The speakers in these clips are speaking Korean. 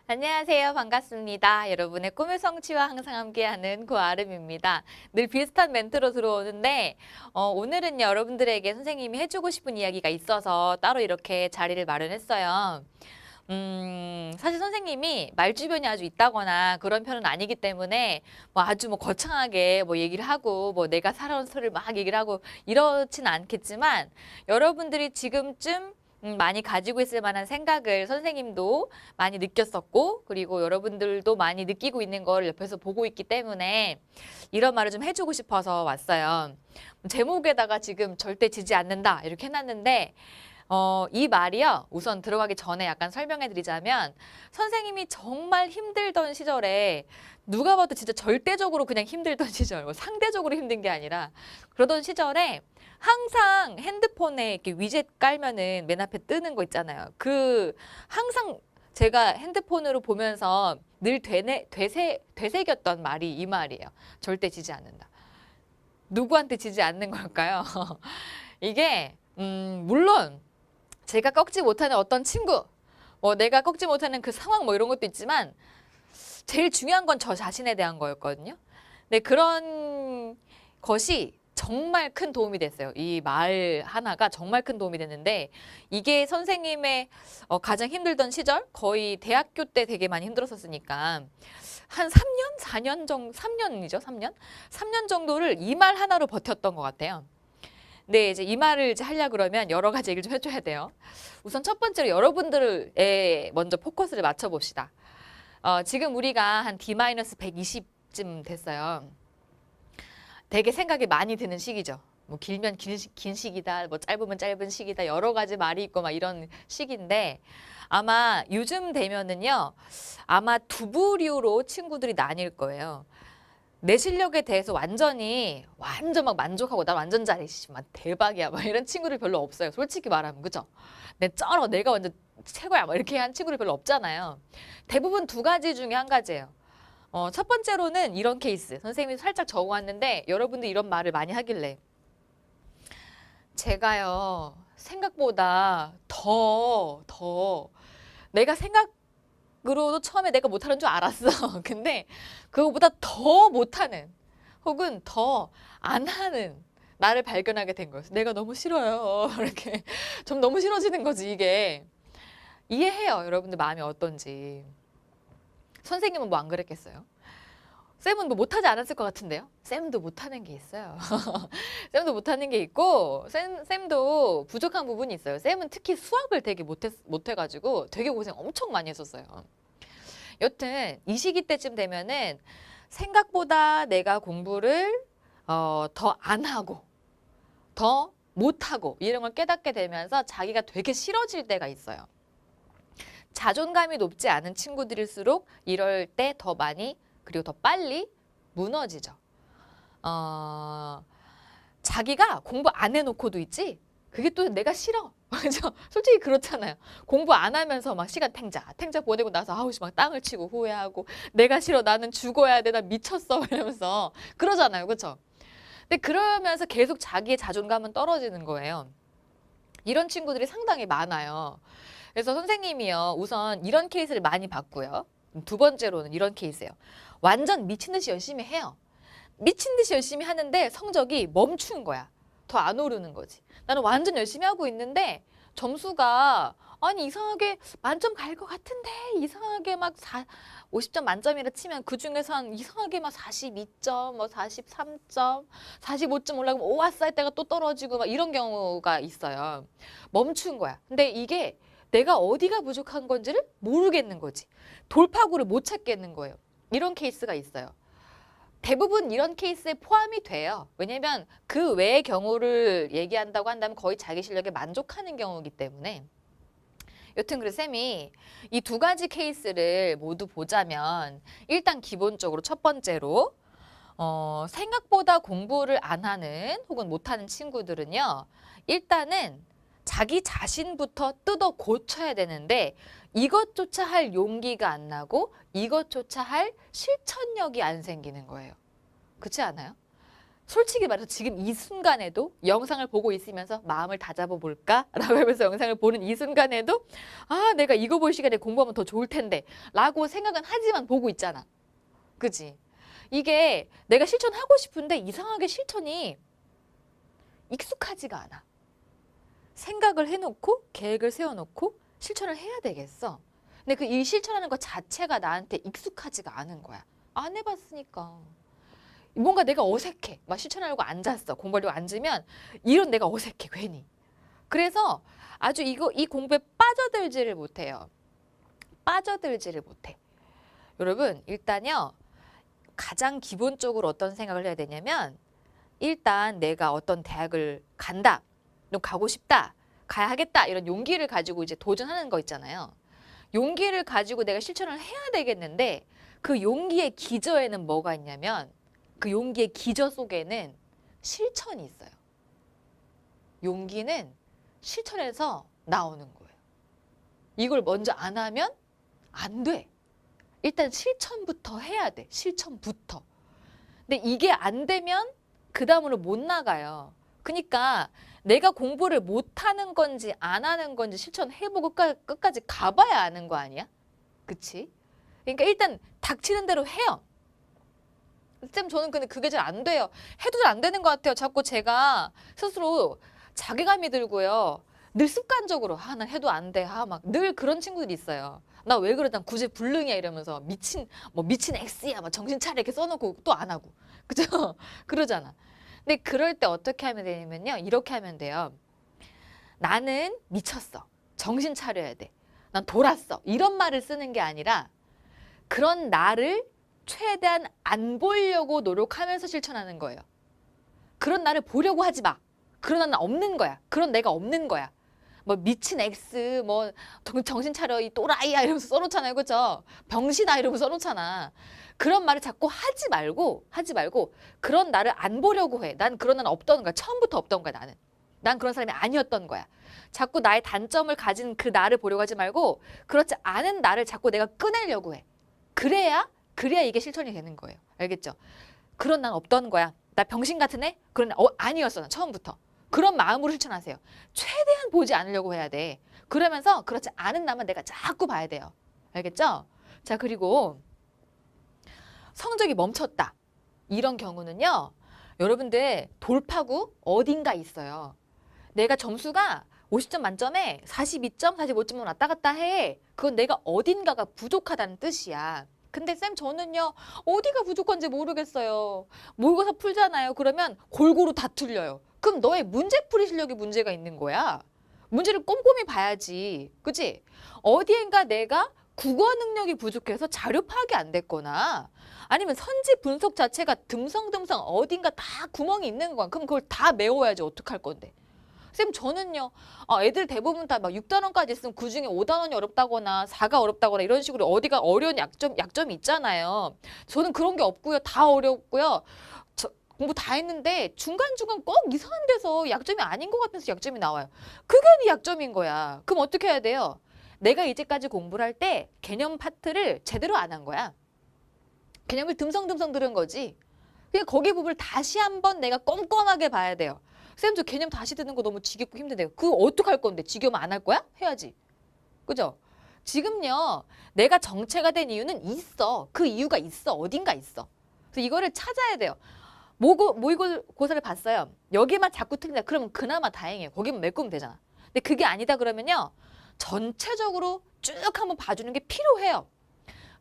안녕하세요. 반갑습니다. 여러분의 꿈의 성취와 항상 함께하는 고아름입니다. 늘 비슷한 멘트로 들어오는데 오늘은 여러분들에게 선생님이 해주고 싶은 이야기가 있어서 따로 이렇게 자리를 마련했어요. 사실 선생님이 말주변이 아주 있다거나 그런 편은 아니기 때문에 뭐 아주 뭐 거창하게 뭐 얘기를 하고 뭐 내가 살아온 스토리를 막 얘기를 하고 이렇진 않겠지만 여러분들이 지금쯤 많이 가지고 있을 만한 생각을 선생님도 많이 느꼈었고 그리고 여러분들도 많이 느끼고 있는 걸 옆에서 보고 있기 때문에 이런 말을 좀 해주고 싶어서 왔어요. 제목에다가 지금 절대 지지 않는다 이렇게 해놨는데 이 말이요. 우선 들어가기 전에 약간 설명해 드리자면 선생님이 정말 힘들던 시절에 누가 봐도 진짜 절대적으로 그냥 힘들던 시절, 뭐 상대적으로 힘든 게 아니라 그러던 시절에 항상 핸드폰에 이렇게 위젯 깔면은 맨 앞에 뜨는 거 있잖아요. 항상 제가 핸드폰으로 보면서 늘 되새겼던 말이 이 말이에요. 절대 지지 않는다. 누구한테 지지 않는 걸까요? 이게 물론 제가 꺾지 못하는 어떤 친구, 뭐 내가 꺾지 못하는 그 상황 뭐 이런 것도 있지만 제일 중요한 건 저 자신에 대한 거였거든요. 근데 그런 것이 정말 큰 도움이 됐어요. 이 말 하나가 정말 큰 도움이 됐는데 이게 선생님의 가장 힘들던 시절, 거의 대학교 때 되게 많이 힘들었었으니까 한 3년, 4년 정도, 3년이죠, 3년? 3년 정도를 이 말 하나로 버텼던 것 같아요. 네, 이제 이 말을 이제 하려 그러면 여러 가지 얘기를 좀 해줘야 돼요. 우선 첫 번째로 여러분들에 먼저 포커스를 맞춰봅시다. 지금 우리가 한 D-120쯤 됐어요. 되게 생각이 많이 드는 시기죠. 뭐 길면 긴 시기다, 뭐 짧으면 짧은 시기다, 여러 가지 말이 있고 막 이런 시기인데 아마 요즘 되면은요, 아마 두 부류로 친구들이 나뉠 거예요. 내 실력에 대해서 완전 막 만족하고 나 완전 잘해, 막 대박이야, 막 이런 친구들 별로 없어요. 솔직히 말하면 그죠? 내가 완전 최고야, 막 이렇게 한 친구들 별로 없잖아요. 대부분 두 가지 중에 한 가지예요. 첫 번째로는 이런 케이스. 선생님이 살짝 적어왔는데 여러분들 이런 말을 많이 하길래 제가요 생각보다 더 내가 생각으로도 처음에 내가 못하는 줄 알았어. 근데 그거보다 더 못하는 혹은 더 안 하는 나를 발견하게 된 거였어. 내가 너무 싫어요. 이렇게 좀 너무 싫어지는 거지 이게. 이해해요. 여러분들 마음이 어떤지. 선생님은 뭐 안 그랬겠어요? 쌤은 뭐 못하지 않았을 것 같은데요? 쌤도 못하는 게 있어요. 쌤도 못하는 게 있고 쌤도 부족한 부분이 있어요. 쌤은 특히 수학을 되게 못해가지고 되게 고생 엄청 많이 했었어요. 여튼 이 시기 때쯤 되면은 생각보다 내가 공부를 더 안 하고 더 못하고 이런 걸 깨닫게 되면서 자기가 되게 싫어질 때가 있어요. 자존감이 높지 않은 친구들일수록 이럴 때 더 많이 그리고 더 빨리 무너지죠. 자기가 공부 안 해놓고도 있지? 그게 또 내가 싫어. 그죠? 솔직히 그렇잖아요. 공부 안 하면서 막 시간 탱자 보내고 나서 아우 막 땅을 치고 후회하고 내가 싫어 나는 죽어야 돼 나 미쳤어 이러면서 그러잖아요. 그렇죠? 근데 그러면서 계속 자기의 자존감은 떨어지는 거예요. 이런 친구들이 상당히 많아요. 그래서 선생님이요. 우선 이런 케이스를 많이 봤고요. 두 번째로는 이런 케이스예요. 완전 미친 듯이 열심히 해요. 미친 듯이 열심히 하는데 성적이 멈춘 거야. 더 안 오르는 거지. 나는 완전 열심히 하고 있는데 점수가 아니 이상하게 만점 갈 것 같은데 이상하게 막 50점 만점이라 치면 그중에서 한 이상하게 막 42점, 뭐 43점, 45점 올라가면 오아싸 할 때가 또 떨어지고 막 이런 경우가 있어요. 멈춘 거야. 근데 이게 내가 어디가 부족한 건지를 모르겠는 거지. 돌파구를 못 찾겠는 거예요. 이런 케이스가 있어요. 대부분 이런 케이스에 포함이 돼요. 왜냐면 그 외의 경우를 얘기한다고 한다면 거의 자기 실력에 만족하는 경우이기 때문에. 여튼 그래서 쌤이 이 두 가지 케이스를 모두 보자면 일단 기본적으로 첫 번째로 생각보다 공부를 안 하는 혹은 못하는 친구들은요. 일단은 자기 자신부터 뜯어 고쳐야 되는데 이것조차 할 용기가 안 나고 이것조차 할 실천력이 안 생기는 거예요. 그렇지 않아요? 솔직히 말해서 지금 이 순간에도 영상을 보고 있으면서 마음을 다잡아 볼까? 라고 하면서 영상을 보는 이 순간에도 아, 내가 이거 볼 시간에 공부하면 더 좋을 텐데 라고 생각은 하지만 보고 있잖아. 그지? 이게 내가 실천하고 싶은데 이상하게 실천이 익숙하지가 않아. 생각을 해놓고 계획을 세워놓고 실천을 해야 되겠어. 근데 그 일 실천하는 것 자체가 나한테 익숙하지가 않은 거야. 안 해봤으니까. 뭔가 내가 어색해. 막 실천하려고 앉았어. 공부하려고 앉으면 이런 내가 어색해. 괜히. 그래서 아주 이 공부에 빠져들지를 못해요. 빠져들지를 못해. 여러분 일단요. 가장 기본적으로 어떤 생각을 해야 되냐면 일단 내가 어떤 대학을 간다. 너 가고 싶다. 가야 하겠다. 이런 용기를 가지고 이제 도전하는 거 있잖아요. 용기를 가지고 내가 실천을 해야 되겠는데 그 용기의 기저에는 뭐가 있냐면 그 용기의 기저 속에는 실천이 있어요. 용기는 실천에서 나오는 거예요. 이걸 먼저 안 하면 안 돼. 일단 실천부터 해야 돼. 실천부터. 근데 이게 안 되면 그 다음으로 못 나가요. 그러니까 내가 공부를 못하는 건지 안 하는 건지 실천해보고 끝까지 가봐야 아는 거 아니야? 그치? 그러니까 일단 닥치는 대로 해요. 쌤 저는 근데 그게 잘 안 돼요. 해도 잘 안 되는 것 같아요. 자꾸 제가 스스로 자괴감이 들고요. 늘 습관적으로 난 해도 안 돼. 막 늘 그런 친구들이 있어요. 나 왜 그래? 난 구제불능이야 이러면서 미친 X야 막 정신 차려 이렇게 써놓고 또 안 하고. 그죠? 그러잖아. 근데 그럴 때 어떻게 하면 되냐면요. 이렇게 하면 돼요. 나는 미쳤어. 정신 차려야 돼. 난 돌았어. 이런 말을 쓰는 게 아니라 그런 나를 최대한 안 보려고 노력하면서 실천하는 거예요. 그런 나를 보려고 하지 마. 그런 나는 없는 거야. 그런 내가 없는 거야. 뭐 미친 X, 뭐 정신 차려 이 또라이야 이러면서 써놓잖아요. 그죠? 병신아 이러면서 써놓잖아. 그런 말을 자꾸 하지 말고 그런 나를 안 보려고 해. 난 그런 나는 없던 거야. 처음부터 없던 거야 나는. 난 그런 사람이 아니었던 거야. 자꾸 나의 단점을 가진 그 나를 보려고 하지 말고 그렇지 않은 나를 자꾸 내가 꺼내려고 해. 그래야 이게 실천이 되는 거예요. 알겠죠? 그런 난 없던 거야. 나 병신 같은 애? 그런 애 아니었어. 난 처음부터. 그런 마음으로 실천하세요. 최대한 보지 않으려고 해야 돼. 그러면서 그렇지 않은 나만 내가 자꾸 봐야 돼요. 알겠죠? 자, 그리고 성적이 멈췄다. 이런 경우는요. 여러분들 돌파구 어딘가 있어요. 내가 점수가 50점 만점에 42점, 45점으로 왔다 갔다 해. 그건 내가 어딘가가 부족하다는 뜻이야. 근데 쌤 저는요. 어디가 부족한지 모르겠어요. 모의고사 풀잖아요. 그러면 골고루 다 틀려요. 그럼 너의 문제풀이 실력에 문제가 있는 거야. 문제를 꼼꼼히 봐야지. 그치? 어디엔가 내가 국어 능력이 부족해서 자료 파악이 안 됐거나 아니면 선지 분석 자체가 듬성듬성 어딘가 다 구멍이 있는 거야. 그럼 그걸 다 메워야지 어떡할 건데. 쌤 저는요. 애들 대부분 다 막 6단원까지 있으면 그중에 5단원이 어렵다거나 4가 어렵다거나 이런 식으로 어디가 어려운 약점이 있잖아요. 저는 그런 게 없고요. 다 어렵고요. 공부 다 했는데 중간중간 꼭 이상한 데서 약점이 아닌 것 같아서 약점이 나와요. 그게 네 약점인 거야. 그럼 어떻게 해야 돼요? 내가 이제까지 공부를 할 때 개념 파트를 제대로 안 한 거야. 개념을 듬성듬성 들은 거지. 그냥 거기 부분을 다시 한번 내가 꼼꼼하게 봐야 돼요. 쌤, 저 개념 다시 듣는 거 너무 지겹고 힘든데요. 그거 어떡할 건데? 지겨우면 안 할 거야? 해야지. 그죠? 지금요. 내가 정체가 된 이유는 있어. 그 이유가 있어. 어딘가 있어. 그래서 이거를 찾아야 돼요. 모의고사를 봤어요. 여기만 자꾸 틀린다. 그러면 그나마 다행이에요. 거기만 메꾸면 되잖아. 근데 그게 아니다 그러면요. 전체적으로 쭉 한번 봐주는 게 필요해요.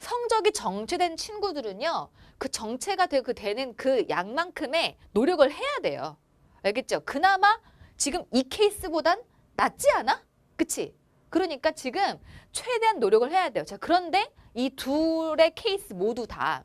성적이 정체된 친구들은요. 그 정체가 되는 그 양만큼의 노력을 해야 돼요. 알겠죠? 그나마 지금 이 케이스보단 낫지 않아? 그치? 그러니까 지금 최대한 노력을 해야 돼요. 자, 그런데 이 둘의 케이스 모두 다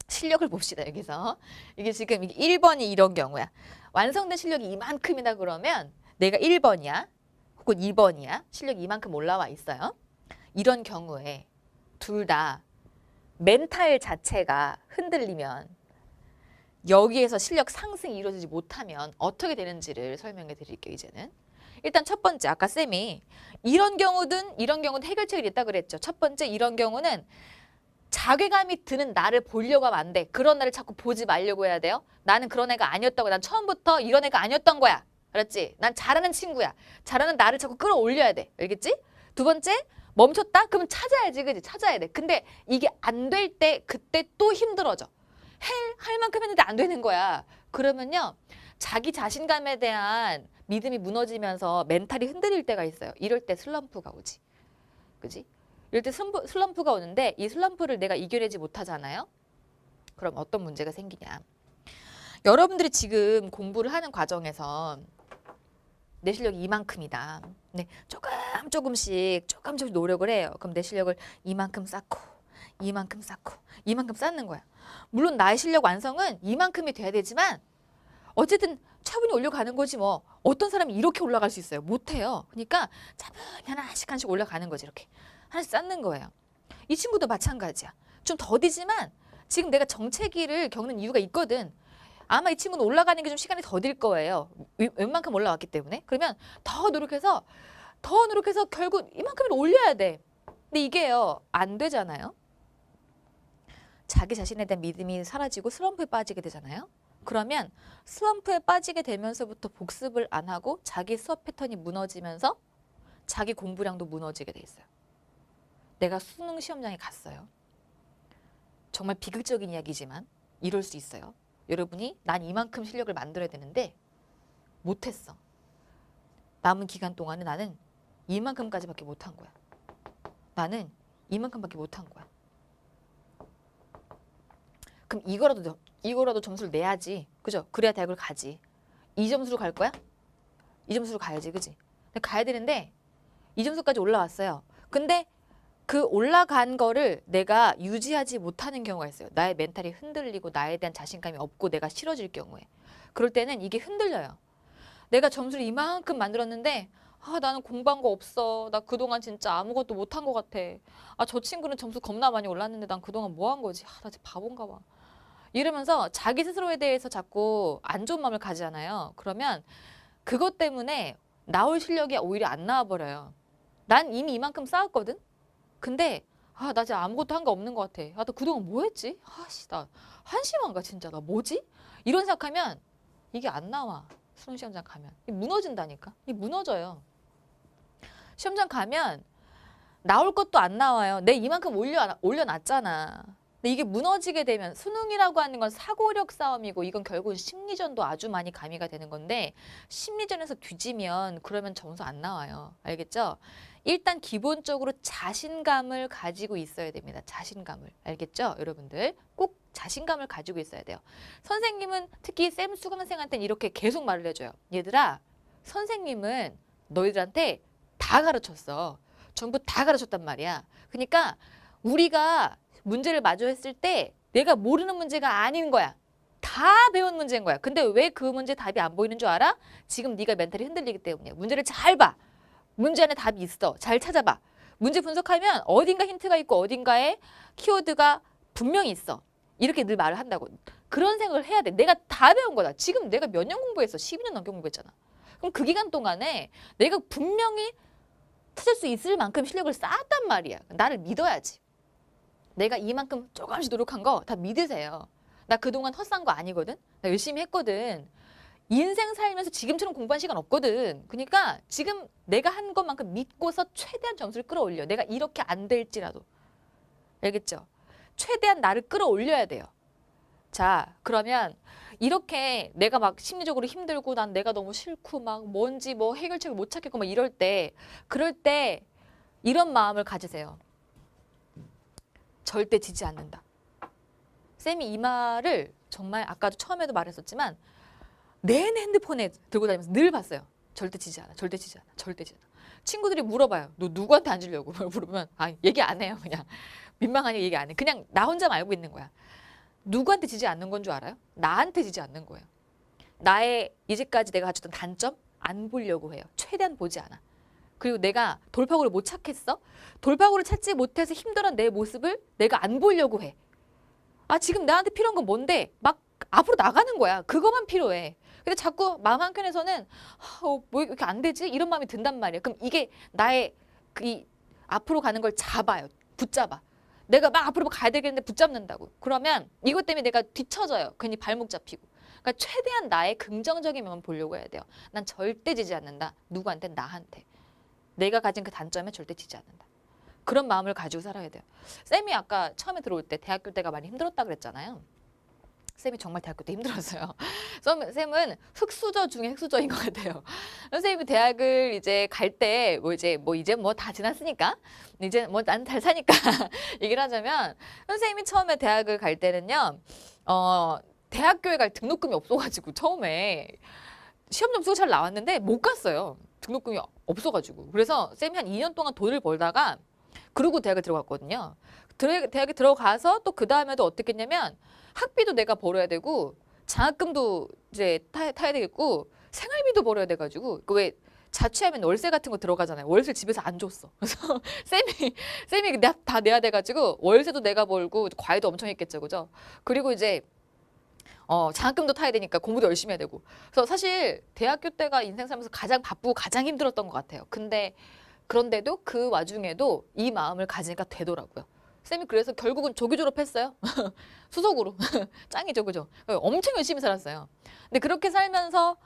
실력을 봅시다. 여기서. 이게 지금 1번이 이런 경우야. 완성된 실력이 이만큼이다 그러면 내가 1번이야. 혹은 2번이야. 실력이 이만큼 올라와 있어요. 이런 경우에 둘 다 멘탈 자체가 흔들리면 여기에서 실력 상승이 이루어지지 못하면 어떻게 되는지를 설명해 드릴게요. 이제는. 일단 첫 번째 아까 쌤이 이런 경우든 해결책이 있다 그랬죠. 첫 번째 이런 경우는 자괴감이 드는 나를 보려고 하면 안 돼. 그런 나를 자꾸 보지 말려고 해야 돼요. 나는 그런 애가 아니었다고. 난 처음부터 이런 애가 아니었던 거야. 알았지? 난 잘하는 친구야. 잘하는 나를 자꾸 끌어올려야 돼. 알겠지? 두 번째, 멈췄다? 그러면 찾아야지. 그지? 찾아야 돼. 근데 이게 안 될 때 그때 또 힘들어져. 할 만큼 했는데 안 되는 거야. 그러면요. 자기 자신감에 대한 믿음이 무너지면서 멘탈이 흔들릴 때가 있어요. 이럴 때 슬럼프가 오지. 그지? 이럴 때 슬럼프가 오는데 이 슬럼프를 내가 이겨내지 못하잖아요. 그럼 어떤 문제가 생기냐. 여러분들이 지금 공부를 하는 과정에서 내 실력이 이만큼이다. 네, 조금씩 노력을 해요. 그럼 내 실력을 이만큼 쌓고 이만큼 쌓는 거야. 물론 나의 실력 완성은 이만큼이 돼야 되지만 어쨌든 차분히 올려가는 거지 뭐. 어떤 사람이 이렇게 올라갈 수 있어요? 못해요. 그러니까 차분히 하나씩 올라가는 거지. 이렇게 하나씩 쌓는 거예요. 이 친구도 마찬가지야. 좀 더디지만 지금 내가 정체기를 겪는 이유가 있거든. 아마 이 친구는 올라가는 게 좀 시간이 더딜 거예요. 웬만큼 올라왔기 때문에. 그러면 더 노력해서 결국 이만큼을 올려야 돼. 근데 이게요. 안 되잖아요. 자기 자신에 대한 믿음이 사라지고 슬럼프에 빠지게 되잖아요. 그러면 슬럼프에 빠지게 되면서부터 복습을 안 하고 자기 수업 패턴이 무너지면서 자기 공부량도 무너지게 돼 있어요. 내가 수능 시험장에 갔어요. 정말 비극적인 이야기지만 이럴 수 있어요. 여러분이 난 이만큼 실력을 만들어야 되는데 못했어. 남은 기간 동안에 나는 이만큼까지밖에 못한 거야. 나는 이만큼밖에 못한 거야. 그럼 이거라도 점수를 내야지. 그죠? 그래야 대학을 가지. 이 점수로 갈 거야? 이 점수로 가야지. 그지? 근데 가야 되는데 이 점수까지 올라왔어요. 근데 그 올라간 거를 내가 유지하지 못하는 경우가 있어요. 나의 멘탈이 흔들리고 나에 대한 자신감이 없고 내가 싫어질 경우에. 그럴 때는 이게 흔들려요. 내가 점수를 이만큼 만들었는데 나는 공부한 거 없어. 나 그동안 진짜 아무것도 못한 것 같아. 저 친구는 점수 겁나 많이 올랐는데 난 그동안 뭐 한 거지? 나 진짜 바본가 봐. 이러면서 자기 스스로에 대해서 자꾸 안 좋은 마음을 가지잖아요. 그러면 그것 때문에 나올 실력이 오히려 안 나와버려요. 난 이미 이만큼 쌓았거든? 근데 나 진짜 아무것도 한 거 없는 것 같아. 나 그동안 뭐 했지? 나 한심한가 진짜. 나 뭐지? 이런 생각하면 이게 안 나와. 수능 시험장 가면. 무너진다니까. 무너져요. 시험장 가면 나올 것도 안 나와요. 내 이만큼 올려놨잖아. 근데 이게 무너지게 되면 수능이라고 하는 건 사고력 싸움이고 이건 결국은 심리전도 아주 많이 가미가 되는 건데 심리전에서 뒤지면 그러면 점수 안 나와요. 알겠죠? 일단 기본적으로 자신감을 가지고 있어야 됩니다. 자신감을. 알겠죠? 여러분들 꼭 자신감을 가지고 있어야 돼요. 선생님은 특히 쌤 수강생한테는 이렇게 계속 말을 해줘요. 얘들아, 선생님은 너희들한테 다 가르쳤어. 전부 다 가르쳤단 말이야. 그러니까 우리가 문제를 마주했을 때 내가 모르는 문제가 아닌 거야. 다 배운 문제인 거야. 근데 왜 그 문제 답이 안 보이는 줄 알아? 지금 네가 멘탈이 흔들리기 때문에. 문제를 잘 봐. 문제 안에 답이 있어. 잘 찾아봐. 문제 분석하면 어딘가 힌트가 있고 어딘가에 키워드가 분명히 있어. 이렇게 늘 말을 한다고. 그런 생각을 해야 돼. 내가 다 배운 거다. 지금 내가 몇 년 공부했어? 12년 넘게 공부했잖아. 그럼 그 기간 동안에 내가 분명히 찾을 수 있을 만큼 실력을 쌓았단 말이야. 나를 믿어야지. 내가 이만큼 조금씩 노력한 거 다 믿으세요. 나 그동안 헛산 거 아니거든. 나 열심히 했거든. 인생 살면서 지금처럼 공부한 시간 없거든. 그러니까 지금 내가 한 것만큼 믿고서 최대한 점수를 끌어올려. 내가 이렇게 안 될지라도. 알겠죠? 최대한 나를 끌어올려야 돼요. 자, 그러면 이렇게 내가 막 심리적으로 힘들고 난 내가 너무 싫고 막 뭔지 뭐 해결책을 못 찾겠고 막 그럴 때 이런 마음을 가지세요. 절대 지지 않는다. 쌤이 이 말을 정말 아까도 처음에도 말했었지만 내내 핸드폰에 들고 다니면서 늘 봤어요. 절대 지지 않아. 절대 지지 않아. 절대 지지 않아. 친구들이 물어봐요. 너 누구한테 안 주려고? 물으면 얘기 안 해요. 그냥 민망하니까 얘기 안 해. 그냥 나 혼자만 알고 있는 거야. 누구한테 지지 않는 건 줄 알아요? 나한테 지지 않는 거예요. 나의 이제까지 내가 가졌던 단점 안 보려고 해요. 최대한 보지 않아. 그리고 내가 돌파구를 못 찾겠어? 돌파구를 찾지 못해서 힘들어한 내 모습을 내가 안 보려고 해. 지금 나한테 필요한 건 뭔데? 막 앞으로 나가는 거야. 그것만 필요해. 근데 자꾸 마음 한켠에서는 뭐 이렇게 안 되지? 이런 마음이 든단 말이야. 그럼 이게 나의 이 앞으로 가는 걸 잡아요. 붙잡아. 내가 막 앞으로 가야 되겠는데 붙잡는다고. 그러면 이것 때문에 내가 뒤처져요. 괜히 발목 잡히고. 그러니까 최대한 나의 긍정적인 면만 보려고 해야 돼요. 난 절대 지지 않는다. 누구한테? 나한테. 내가 가진 그 단점에 절대 지지 않는다. 그런 마음을 가지고 살아야 돼요. 쌤이 아까 처음에 들어올 때 대학교 때가 많이 힘들었다 그랬잖아요. 쌤이 정말 대학교 때 힘들었어요. 쌤은 흙수저 중에 흙수저인 것 같아요. 선생님이 대학을 이제 갈 때 이제 뭐 다 지났으니까 이제 뭐 난 잘 사니까 얘기를 하자면 선생님이 처음에 대학을 갈 때는요. 대학교에 갈 등록금이 없어가지고 처음에 시험 점수가 잘 나왔는데 못 갔어요. 등록금이 없어가지고. 그래서 쌤이 한 2년 동안 돈을 벌다가 그러고 대학을 들어갔거든요. 대학에 들어가서 또 그 다음에도 어떻게 했냐면 학비도 내가 벌어야 되고 장학금도 이제 타야 되겠고 생활비도 벌어야 돼가지고 그 왜 자취하면 월세 같은 거 들어가잖아요. 월세 집에서 안 줬어. 그래서 쌤이 다 내야 돼가지고 월세도 내가 벌고 과외도 엄청 했겠죠, 그죠? 그리고 이제 장학금도 타야 되니까 공부도 열심히 해야 되고. 그래서 사실 대학교 때가 인생 살면서 가장 바쁘고 가장 힘들었던 것 같아요. 그런데도 그 와중에도 이 마음을 가지니까 되더라고요. 쌤이 그래서 결국은 조기 졸업했어요. 수석으로. 짱이죠, 그죠? 엄청 열심히 살았어요. 근데 그렇게 살면서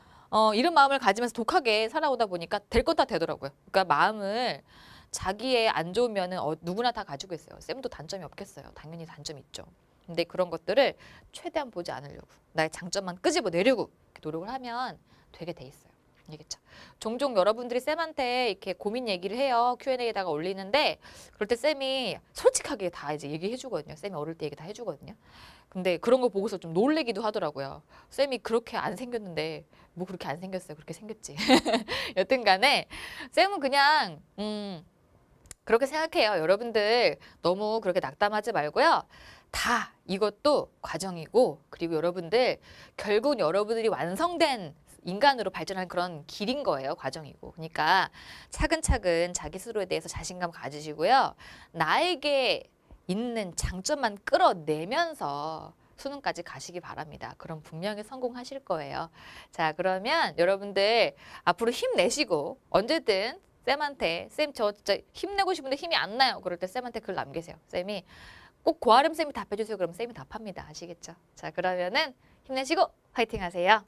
이런 마음을 가지면서 독하게 살아오다 보니까 될 건 다 되더라고요. 그러니까 마음을 자기의 안 좋은 면은 누구나 다 가지고 있어요. 쌤도 단점이 없겠어요. 당연히 단점이 있죠. 근데 그런 것들을 최대한 보지 않으려고 나의 장점만 끄집어내려고 이렇게 노력을 하면 되게 돼 있어요. 알겠죠? 종종 여러분들이 쌤한테 이렇게 고민 얘기를 해요. Q&A에다가 올리는데 그럴 때 쌤이 솔직하게 다 이제 얘기해 주거든요. 쌤이 어릴 때 얘기 다 해주거든요. 근데 그런 거 보고서 좀 놀래기도 하더라고요. 쌤이 그렇게 안 생겼는데 뭐 그렇게 안 생겼어요. 그렇게 생겼지. 여튼 간에 쌤은 그냥 그렇게 생각해요. 여러분들 너무 그렇게 낙담하지 말고요. 다 이것도 과정이고 그리고 여러분들 결국 여러분들이 완성된 인간으로 발전하는 그런 길인 거예요. 과정이고. 그러니까 차근차근 자기 스스로에 대해서 자신감 가지시고요. 나에게 있는 장점만 끌어내면서 수능까지 가시기 바랍니다. 그럼 분명히 성공하실 거예요. 자, 그러면 여러분들 앞으로 힘내시고 언제든 쌤한테 쌤 저 진짜 힘내고 싶은데 힘이 안 나요. 그럴 때 쌤한테 글 남기세요. 쌤이 꼭 고아름 쌤이 답해주세요. 그럼 쌤이 답합니다. 아시겠죠? 자, 그러면은 힘내시고 화이팅 하세요.